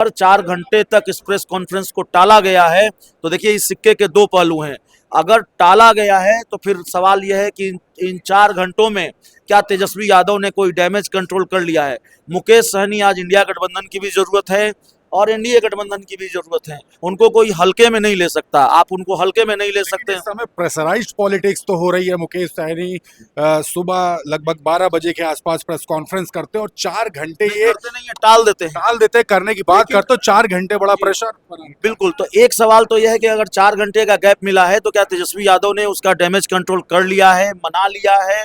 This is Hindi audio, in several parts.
पर 4 घंटे तक इस प्रेस कॉन्फ्रेंस को टाला गया है तो देखिए इस सिक्के के दो पहलू हैं। अगर टाला गया है तो फिर सवाल यह है कि इन 4 घंटों में क्या तेजस्वी यादव ने कोई डैमेज कंट्रोल कर लिया है। मुकेश सहनी आज इंडिया गठबंधन की भी जरूरत है और एनडीए गठबंधन की भी जरूरत है। उनको कोई हल्के में नहीं ले सकता, आप उनको हल्के में नहीं ले सकते। इस समय प्रेशराइज्ड पॉलिटिक्स तो हो रही है। मुकेश सहनी सुबह लगभग 12 बजे के आसपास प्रेस कॉन्फ्रेंस करते हैं और 4 घंटे ये करते नहीं है, टाल देते हैं। टाल देते, करने की बात करते हो 4 घंटे बड़ा प्रेशर। बिल्कुल, तो एक सवाल तो यह है कि अगर 4 घंटे का गैप मिला है तो क्या तेजस्वी यादव ने उसका डैमेज कंट्रोल कर लिया है, मना लिया है,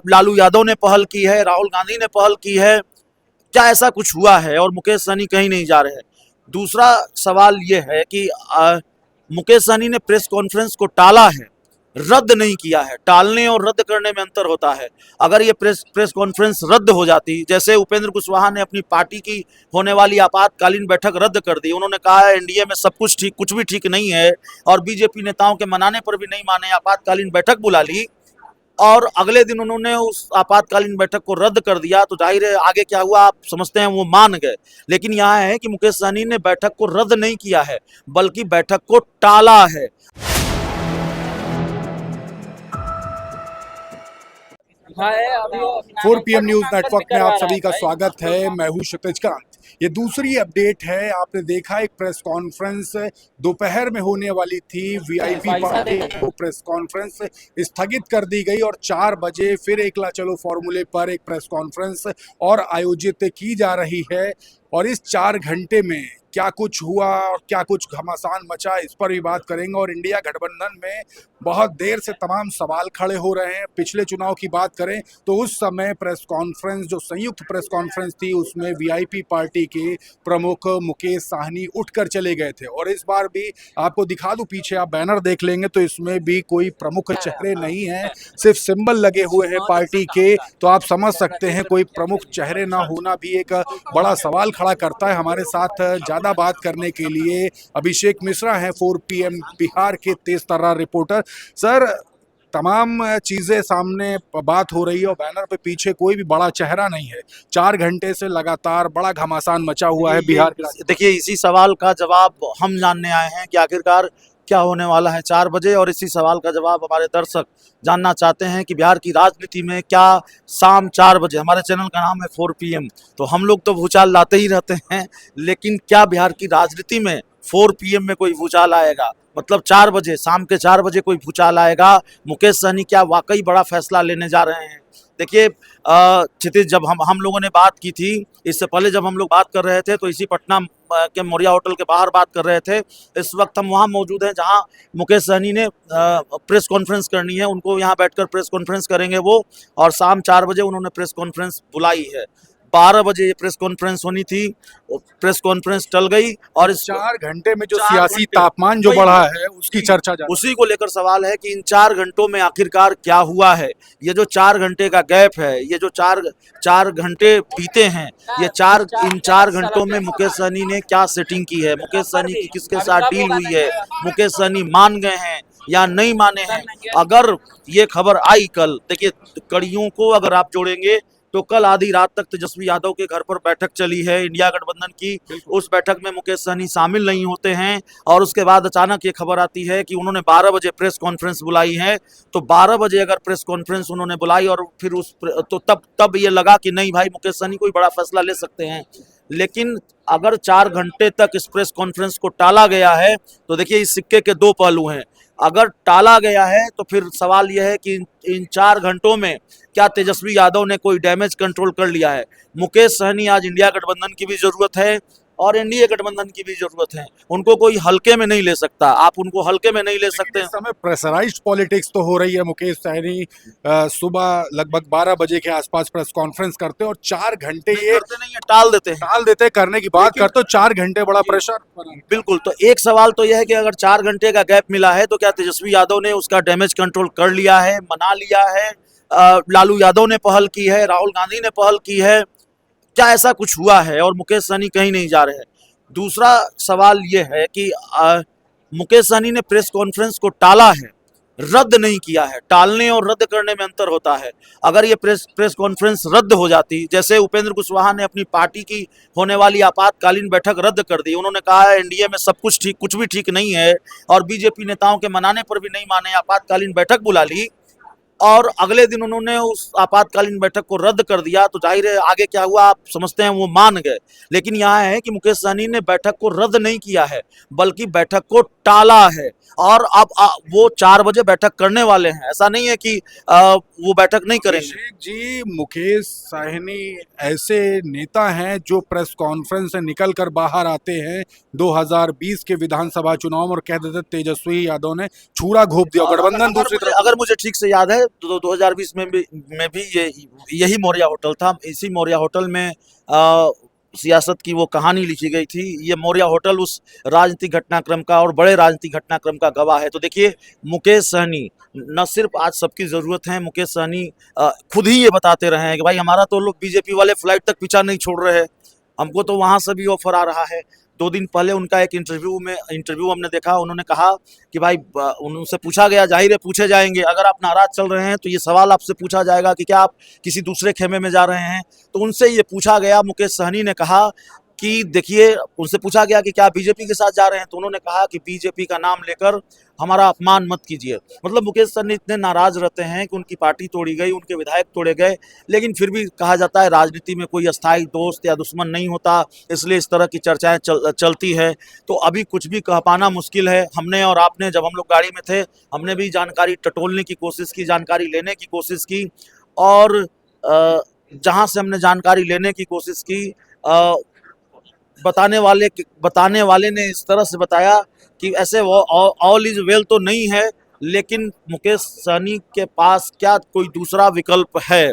लालू यादव ने पहल की है, राहुल गांधी ने पहल की है, क्या ऐसा कुछ हुआ है और मुकेश सहनी कहीं नहीं जा रहे हैं। दूसरा सवाल यह है कि मुकेश सहनी ने प्रेस कॉन्फ्रेंस को टाला है, रद्द नहीं किया है। टालने और रद्द करने में अंतर होता है। अगर ये प्रेस कॉन्फ्रेंस रद्द हो जाती, जैसे उपेंद्र कुशवाहा ने अपनी पार्टी की होने वाली आपातकालीन बैठक रद्द कर दी, उन्होंने कहा है एनडीए में सब कुछ ठीक, कुछ भी ठीक नहीं है, और बीजेपी नेताओं के मनाने पर भी नहीं माने, आपातकालीन बैठक बुला ली और अगले दिन उन्होंने उस आपातकालीन बैठक को रद्द कर दिया, तो जाहिर है आगे क्या हुआ आप समझते हैं, वो मान गए। लेकिन यहाँ है कि मुकेश सहनी ने बैठक को रद्द नहीं किया है बल्कि बैठक को टाला है। 4 PM न्यूज नेटवर्क में आप सभी का स्वागत है। मैं हूं क्षितिज कांत। ये दूसरी अपडेट है। आपने देखा एक प्रेस कॉन्फ्रेंस दोपहर में होने वाली थी, वीआईपी पार्टी को प्रेस कॉन्फ्रेंस स्थगित कर दी गई और 4 बजे फिर एकला चलो फॉर्मूले पर एक प्रेस कॉन्फ्रेंस और आयोजित की जा रही है। और इस 4 घंटे में क्या कुछ हुआ और क्या कुछ घमासान मचा, इस पर भी बात करेंगे। और इंडिया गठबंधन में बहुत देर से तमाम सवाल खड़े हो रहे हैं। पिछले चुनाव की बात करें तो उस समय प्रेस कॉन्फ्रेंस, जो संयुक्त प्रेस कॉन्फ्रेंस थी, उसमें वीआईपी पार्टी के प्रमुख मुकेश सहनी उठकर चले गए थे। और इस बार भी आपको दिखा दूं, पीछे आप बैनर देख लेंगे तो इसमें भी कोई प्रमुख चेहरे नहीं हैं, सिर्फ सिंबल लगे हुए हैं पार्टी के। तो आप समझ सकते हैं कोई प्रमुख चेहरे ना होना भी एक बड़ा सवाल खड़ा करता है। हमारे साथ ज्यादा बात करने के लिए अभिषेक मिश्रा हैं, 4 PM बिहार के तेज तर्रार रिपोर्टर। सर, तमाम चीजें सामने बात हो रही है और बैनर पे पीछे कोई भी बड़ा चेहरा नहीं है। 4 घंटे से लगातार बड़ा घमासान मचा हुआ है बिहार के। देखिए, इसी सवाल का जवाब हम जानने आए हैं कि आखिरकार क्या होने वाला है 4 बजे, और इसी सवाल का जवाब हमारे दर्शक जानना चाहते हैं कि बिहार की राजनीति में क्या शाम 4 बजे, हमारे चैनल का नाम है 4 PM, तो हम लोग तो भूचाल लाते ही रहते हैं, लेकिन क्या बिहार की राजनीति में 4 PM में कोई भूचाल आएगा, मतलब 4 बजे, शाम के 4 बजे कोई भूचाल आएगा? मुकेश सहनी क्या वाकई बड़ा फैसला लेने जा रहे हैं? देखिए क्षितिज, जब हम लोगों ने बात की थी, इससे पहले जब हम लोग बात कर रहे थे तो इसी पटना के मौर्या होटल के बाहर बात कर रहे थे। इस वक्त हम वहाँ मौजूद हैं जहाँ मुकेश सहनी ने प्रेस कॉन्फ्रेंस करनी है, उनको यहाँ बैठकर प्रेस कॉन्फ्रेंस करेंगे वो, और शाम 4 बजे उन्होंने प्रेस कॉन्फ्रेंस बुलाई है। 12 बजे ये प्रेस कॉन्फ्रेंस होनी थी, प्रेस कॉन्फ्रेंस टल गई और इस 4 घंटे में जो सियासी तापमान जो बढ़ा है उसकी चर्चा उसी को लेकर सवाल है कि इन 4 घंटों में आखिरकार क्या हुआ है। ये जो 4 घंटे का गैप है, ये जो चार घंटे बीते हैं, ये इन 4 घंटों में मुकेश सहनी ने क्या सेटिंग की है, मुकेश सहनी की किसके साथ डील हुई है, मुकेश सहनी मान गए हैं या नहीं माने हैं। अगर ये खबर आई कल, देखिए कड़ियों को अगर आप जोड़ेंगे तो कल आधी रात तक तेजस्वी यादव के घर पर बैठक चली है इंडिया गठबंधन की। उस बैठक में मुकेश सहनी शामिल नहीं होते हैं और उसके बाद अचानक ये खबर आती है कि उन्होंने 12 बजे प्रेस कॉन्फ्रेंस बुलाई है। तो 12 बजे अगर प्रेस कॉन्फ्रेंस उन्होंने बुलाई और फिर तो तब ये लगा कि नहीं भाई, मुकेश सहनी कोई बड़ा फैसला ले सकते हैं। लेकिन अगर 4 घंटे तक इस प्रेस कॉन्फ्रेंस को टाला गया है तो देखिए इस सिक्के के दो पहलू हैं। अगर टाला गया है तो फिर सवाल यह है कि इन 4 घंटों में क्या तेजस्वी यादव ने कोई डैमेज कंट्रोल कर लिया है। मुकेश सहनी आज इंडिया गठबंधन की भी जरूरत है और एनडीए गठबंधन की भी जरूरत है। उनको कोई हल्के में नहीं ले सकता, आप उनको हल्के में नहीं ले सकते। इस समय प्रेशराइज्ड पॉलिटिक्स तो हो रही है। मुकेश सहनी सुबह लगभग 12 बजे के आसपास प्रेस कॉन्फ्रेंस करते और 4 घंटे ये करते नहीं है, टाल देते करने की बात करते हो। 4 घंटे बड़ा प्रेशर। बिल्कुल, तो एक सवाल तो यह है कि अगर 4 घंटे का गैप मिला है तो क्या तेजस्वी यादव ने उसका डैमेज कंट्रोल कर लिया है, मना लिया है, लालू यादव ने पहल की है, राहुल गांधी ने पहल की है, क्या ऐसा कुछ हुआ है और मुकेश सहनी कहीं नहीं जा रहे हैं। दूसरा सवाल ये है कि मुकेश सहनी ने प्रेस कॉन्फ्रेंस को टाला है, रद्द नहीं किया है। टालने और रद्द करने में अंतर होता है। अगर ये प्रेस कॉन्फ्रेंस रद्द हो जाती, जैसे उपेंद्र कुशवाहा ने अपनी पार्टी की होने वाली आपातकालीन बैठक रद्द कर दी, उन्होंने कहा है एनडीए में सब कुछ ठीक, कुछ भी ठीक नहीं है, और बीजेपी नेताओं के मनाने पर भी नहीं माने, आपातकालीन बैठक बुला ली और अगले दिन उन्होंने उस आपातकालीन बैठक को रद्द कर दिया, तो जाहिर है आगे क्या हुआ आप समझते हैं, वो मान गए। लेकिन यहाँ है कि मुकेश सहनी ने बैठक को रद्द नहीं किया है, बल्कि बैठक को टाला है, और अब वो 4 बजे बैठक करने वाले हैं। ऐसा नहीं है कि वो बैठक नहीं करेंगे। अभिषेक जी, मुकेश सहनी ऐसे नेता हैं जो प्रेस कॉन्फ्रेंस से निकल कर बाहर आते हैं 2020 के विधानसभा चुनाव और कह देते तेजस्वी यादव ने छुरा घोंप दिया गठबंधन। दूसरी तरफ अगर मुझे ठीक से याद है तो 2020 में भी यही मौर्या होटल था। इसी मौर्या होटल में सियासत की वो कहानी लिखी गई थी। ये मौर्या होटल उस राजनीतिक घटनाक्रम का और बड़े राजनीतिक घटनाक्रम का गवाह है। तो देखिए, मुकेश सहनी न सिर्फ आज सबकी ज़रूरत है, मुकेश सहनी खुद ही ये बताते रहे हैं कि भाई हमारा तो लोग बीजेपी वाले फ्लाइट तक पीछा नहीं छोड़ रहे हैं, हमको तो वहाँ से भी ऑफर आ रहा है। 2 दिन पहले उनका एक इंटरव्यू हमने देखा, उन्होंने कहा कि भाई उनसे पूछा गया, जाहिर है पूछे जाएंगे, अगर आप नाराज चल रहे हैं तो ये सवाल आपसे पूछा जाएगा कि क्या आप किसी दूसरे खेमे में जा रहे हैं। तो उनसे ये पूछा गया, मुकेश सहनी ने कहा कि देखिए, उनसे पूछा गया कि क्या बीजेपी के साथ जा रहे हैं, तो उन्होंने कहा कि बीजेपी का नाम लेकर हमारा अपमान मत कीजिए। मतलब मुकेश सहनी इतने नाराज रहते हैं कि उनकी पार्टी तोड़ी गई, उनके विधायक तोड़े गए, लेकिन फिर भी कहा जाता है राजनीति में कोई अस्थायी दोस्त या दुश्मन नहीं होता, इसलिए इस तरह की चर्चाएं चलती है। तो अभी कुछ भी कह पाना मुश्किल है। हमने और आपने, जब हम लोग गाड़ी में थे, हमने भी जानकारी टटोलने की कोशिश की, जानकारी लेने की कोशिश की, और जहां से हमने जानकारी लेने की कोशिश की, बताने वाले ने इस तरह से बताया कि ऐसे ऑल इज वेल तो नहीं है, लेकिन मुकेश सहनी के पास क्या कोई दूसरा विकल्प है,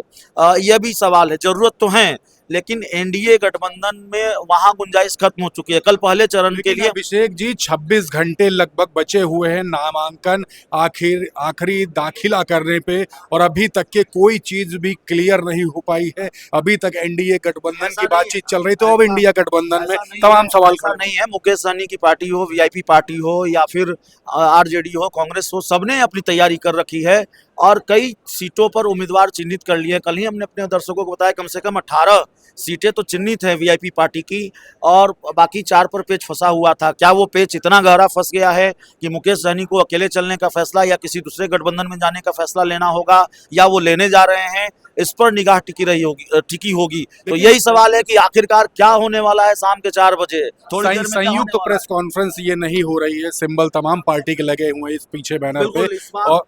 यह भी सवाल है। जरूरत तो है, लेकिन एनडीए गठबंधन में वहां गुंजाइश खत्म हो चुकी है। कल पहले चरण के लिए अभिषेक जी 26 घंटे लगभग बचे हुए हैं नामांकन आखिरी दाखिला करने पे, और अभी तक के कोई चीज भी क्लियर नहीं हो पाई है। अभी तक एनडीए गठबंधन की बातचीत चल रही, तो अब इंडिया गठबंधन में तमाम सवाल खड़े नहीं है। मुकेश सहनी की पार्टी हो, वीआईपी पार्टी हो, या फिर आरजेडी हो, कांग्रेस हो, सबने अपनी तैयारी कर रखी है और कई सीटों पर उम्मीदवार चिन्हित कर लिए। कल ही हमने अपने दर्शकों को बताया कम से कम 18 सीटें तो चिन्हित है वीआईपी पार्टी की, और बाकी 4 पर पेच फंसा हुआ था। क्या वो पेच इतना गहरा फंस गया है कि मुकेश सहनी को अकेले चलने का फैसला या किसी दूसरे गठबंधन में जाने का फैसला लेना होगा, या वो लेने जा रहे हैं, इस पर निगाह टिकी होगी। तो यही सवाल है कि आखिरकार क्या होने वाला है शाम के 4 बजे। थोड़ी देर में संयुक्त प्रेस कॉन्फ्रेंस ये नहीं हो रही है, सिंबल तमाम पार्टी के लगे हुए हैं इस पीछे बैनर पे, और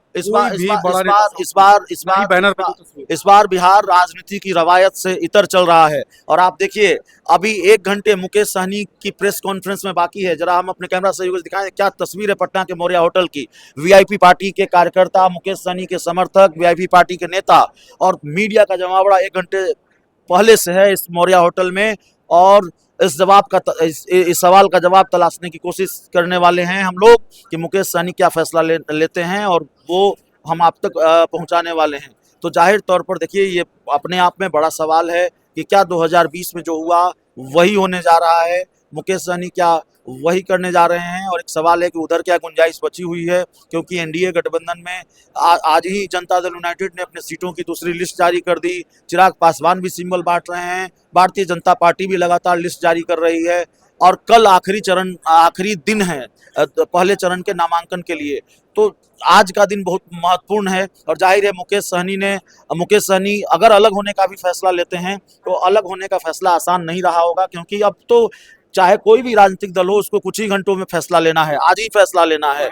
इस बार बिहार राजनीति की रवायत से इतर चल रहा है। और आप देखिए, अभी 1 घंटे मुकेश सहनी की प्रेस कॉन्फ्रेंस में बाकी है। जरा हम अपने कैमरा सहयोगी से दिखाएं क्या तस्वीर है पटना के मौर्या होटल की। वीआईपी पार्टी के कार्यकर्ता, मुकेश सहनी के समर्थक, वीआईपी पार्टी के नेता और मीडिया का जमावड़ा 1 घंटे पहले से है इस मौर्या होटल में, और इस सवाल का जवाब तलाशने की कोशिश करने वाले हैं हम लोग कि मुकेश सहनी क्या फैसला लेते हैं, और वो हम आप तक पहुंचाने वाले हैं। तो जाहिर तौर पर देखिए, ये अपने आप में बड़ा सवाल है कि क्या 2020 में जो हुआ वही होने जा रहा है, मुकेश सहनी क्या वही करने जा रहे हैं, और एक सवाल है कि उधर क्या गुंजाइश बची हुई है, क्योंकि एनडीए गठबंधन में आज ही जनता दल यूनाइटेड ने अपने सीटों की दूसरी लिस्ट जारी कर दी। चिराग पासवान भी सिंबल बांट रहे हैं, भारतीय जनता पार्टी भी लगातार लिस्ट जारी कर रही है, और कल आखिरी दिन है पहले चरण के नामांकन के लिए। तो आज का दिन बहुत महत्वपूर्ण है, और जाहिर है मुकेश सहनी अगर अलग होने का भी फैसला लेते हैं तो अलग होने का फैसला आसान नहीं रहा होगा, क्योंकि अब तो चाहे कोई भी राजनीतिक दल हो, उसको कुछ ही घंटों में फैसला लेना है, आज ही फैसला लेना है।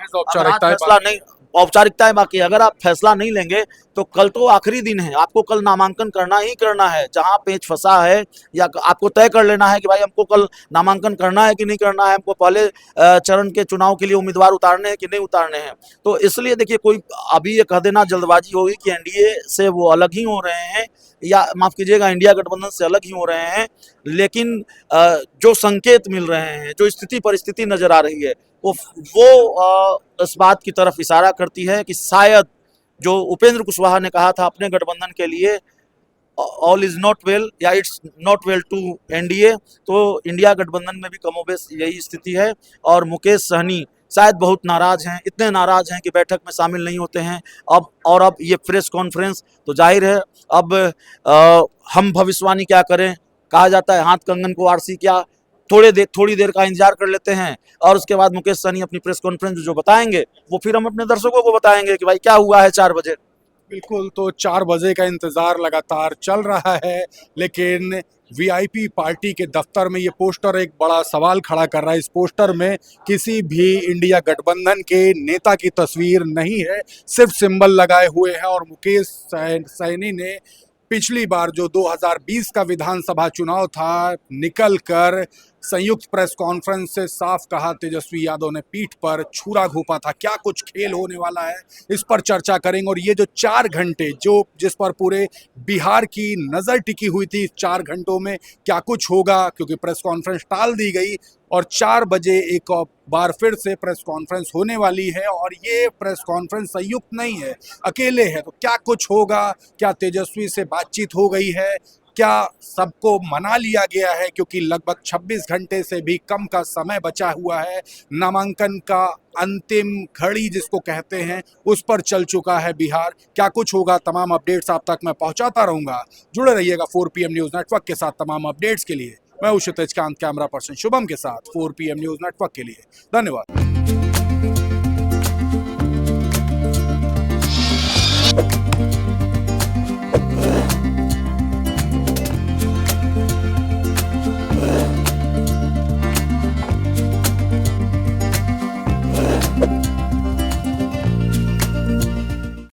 औपचारिकताएं बाकी, अगर आप फैसला नहीं लेंगे तो कल तो आखिरी दिन है, आपको कल नामांकन करना ही करना है। जहां पेच फंसा है, या आपको तय कर लेना है कि भाई हमको कल नामांकन करना है कि नहीं करना है, हमको पहले चरण के चुनाव के लिए उम्मीदवार उतारने हैं कि नहीं उतारने हैं। तो इसलिए देखिए, कोई अभी ये कह देना जल्दबाजी होगी कि एनडीए से वो अलग ही हो रहे हैं, या माफ कीजिएगा इंडिया गठबंधन से अलग ही हो रहे हैं, लेकिन जो संकेत मिल रहे हैं, जो स्थिति परिस्थिति नजर आ रही है, वो इस बात की तरफ इशारा करती है कि शायद जो उपेंद्र कुशवाहा ने कहा था अपने गठबंधन के लिए, ऑल इज नॉट वेल या it's not well to NDA, तो इंडिया गठबंधन में भी कमोबेश यही स्थिति है। और मुकेश सहनी शायद बहुत नाराज हैं, इतने नाराज हैं कि बैठक में शामिल नहीं होते हैं। अब ये प्रेस कॉन्फ्रेंस तो जाहिर है अब हम भविष्यवाणी क्या करें, कहा जाता है हाथ कंगन को आरसी क्या, थोड़ी देर का इंतजार कर लेते हैं और उसके बाद मुकेश सहनी अपनी प्रेस कॉन्फ्रेंस जो बताएंगे वो फिर हम अपने दर्शकों को बताएंगे कि भाई क्या हुआ है 4 बजे। बिल्कुल, तो 4 बजे का इंतजार लगातार चल रहा है, लेकिन वीआईपी पार्टी के दफ्तर में ये पोस्टर एक बड़ा सवाल खड़ा कर रहा है। इस पोस्टर में किसी भी इंडिया गठबंधन के नेता की तस्वीर नहीं है, सिर्फ सिंबल लगाए हुए हैं। और मुकेश सहनी ने पिछली बार जो 2020 का विधानसभा चुनाव था, निकल कर संयुक्त प्रेस कॉन्फ्रेंस से साफ कहा तेजस्वी यादव ने पीठ पर छुरा घोंपा था। क्या कुछ खेल होने वाला है, इस पर चर्चा करेंगे। और ये जो 4 घंटे जिस पर पूरे बिहार की नज़र टिकी हुई थी, 4 घंटों में क्या कुछ होगा, क्योंकि प्रेस कॉन्फ्रेंस टाल दी गई और 4 बजे एक बार फिर से प्रेस कॉन्फ्रेंस होने वाली है। और ये प्रेस कॉन्फ्रेंस संयुक्त नहीं है, अकेले है। तो क्या कुछ होगा, क्या तेजस्वी से बातचीत हो गई है, क्या सबको मना लिया गया है, क्योंकि लगभग 26 घंटे से भी कम का समय बचा हुआ है। नामांकन का अंतिम घड़ी जिसको कहते हैं उस पर चल चुका है बिहार। क्या कुछ होगा, तमाम अपडेट्स आप तक मैं पहुंचाता रहूंगा। जुड़े रहिएगा 4PM न्यूज नेटवर्क के साथ तमाम अपडेट्स के लिए। मैं हूं क्षितिज कांत, कैमरा पर्सन शुभम के साथ 4PM न्यूज नेटवर्क के लिए। धन्यवाद।